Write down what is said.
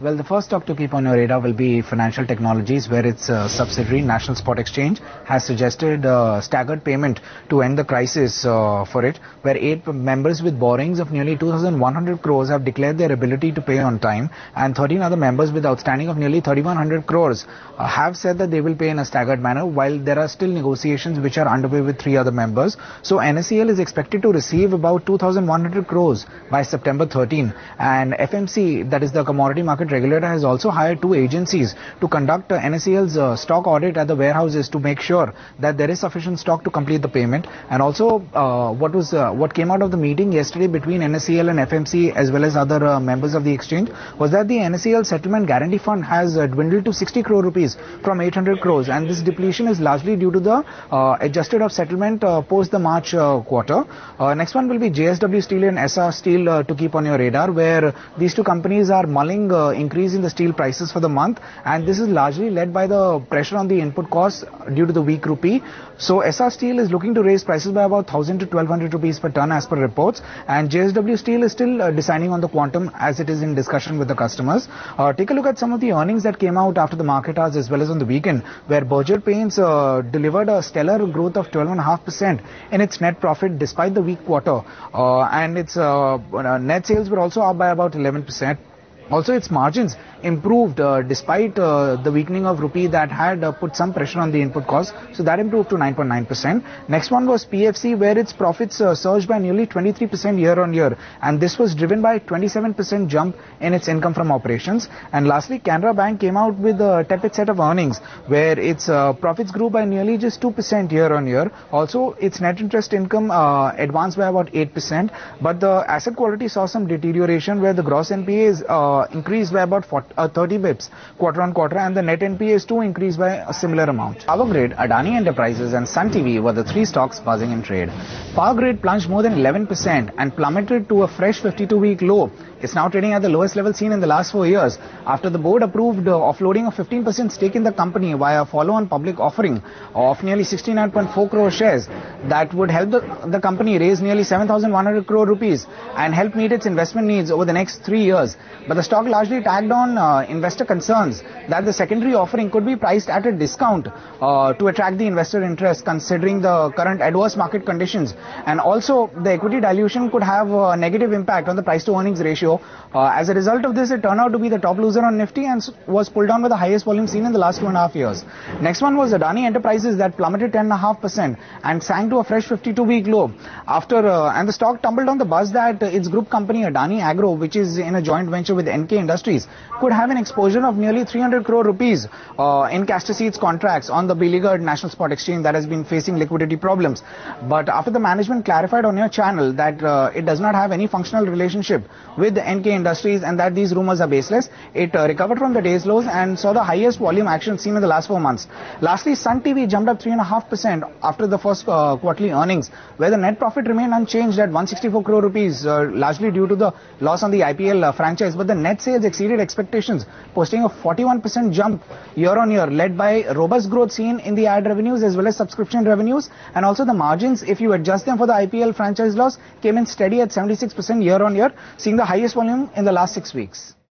Well, the first stock to keep on your radar will be Financial Technologies, where its subsidiary, National Spot Exchange, has suggested staggered payment to end the crisis for it, where 8 members with borrowings of nearly 2,100 crores have declared their ability to pay on time, and 13 other members with outstanding of nearly 3,100 crores have said that they will pay in a staggered manner, while there are still negotiations which are underway with 3 other members. So NSCL is expected to receive about 2,100 crores by September 13, and FMC, that is the Commodity Market Regulator, has also hired 2 agencies to conduct NSCL's stock audit at the warehouses to make sure that there is sufficient stock to complete the payment. And also what came out of the meeting yesterday between NSCL and FMC as well as other members of the exchange was that the NSCL Settlement Guarantee Fund has dwindled to 60 crore rupees from 800 crores, and this depletion is largely due to the adjusted of settlement post the March quarter. Next one will be JSW Steel and SR Steel to keep on your radar, where these 2 companies are mulling increase in the steel prices for the month, and this is largely led by the pressure on the input costs due to the weak rupee. So SR Steel is looking to raise prices by about 1,000 to 1,200 rupees per ton as per reports, and JSW Steel is still deciding on the quantum as it is in discussion with the customers. Take a look at some of the earnings that came out after the market hours as well as on the weekend, where Berger Paints delivered a stellar growth of 12.5% in its net profit despite the weak quarter, and its net sales were also up by about 11%. Also, its margins improved despite the weakening of rupee that had put some pressure on the input costs. So that improved to 9.9%. Next one was PFC, where its profits surged by nearly 23% year on year, and this was driven by 27% jump in its income from operations. And lastly, Canara Bank came out with a tepid set of earnings, where its profits grew by nearly just 2% year on year. Also, its net interest income advanced by about 8%, but the asset quality saw some deterioration, where the gross NPAs increased by about 30 bips quarter on quarter, and the net NPAs too increased by a similar amount. Power Grid, Adani Enterprises and Sun TV were the 3 stocks buzzing in trade. Power Grid plunged more than 11% and plummeted to a fresh 52-week low. It's now trading at the lowest level seen in the last 4 years after the board approved offloading of 15% stake in the company via follow-on public offering of nearly 69.4 crore shares that would help the company raise nearly 7,100 crore rupees and help meet its investment needs over the next 3 years. But the stock largely tagged on investor concerns that the secondary offering could be priced at a discount to attract the investor interest considering the current adverse market conditions, and also the equity dilution could have a negative impact on the price to earnings ratio. As a result of this, it turned out to be the top loser on Nifty and was pulled down with the highest volume seen in the last 2.5 years. Next one was Adani Enterprises, that plummeted 10.5% and sank to a fresh 52-week low and the stock tumbled on the buzz that its group company Adani Agro, which is in a joint venture with NK Industries, could have an exposure of nearly 300 crore rupees in castor seeds contracts on the beleaguered National Spot Exchange that has been facing liquidity problems. But after the management clarified on your channel that it does not have any functional relationship with the NK Industries and that these rumors are baseless, it recovered from the day's lows and saw the highest volume action seen in the last 4 months. Lastly, Sun TV jumped up 3.5% after the first quarterly earnings, where the net profit remained unchanged at 164 crore rupees, largely due to the loss on the IPL franchise, but the net sales exceeded expectations, posting a 41% jump year on year, led by robust growth seen in the ad revenues as well as subscription revenues, and also the margins, if you adjust them for the IPL franchise loss, came in steady at 76% year on year, seeing the highest volume in the last 6 weeks.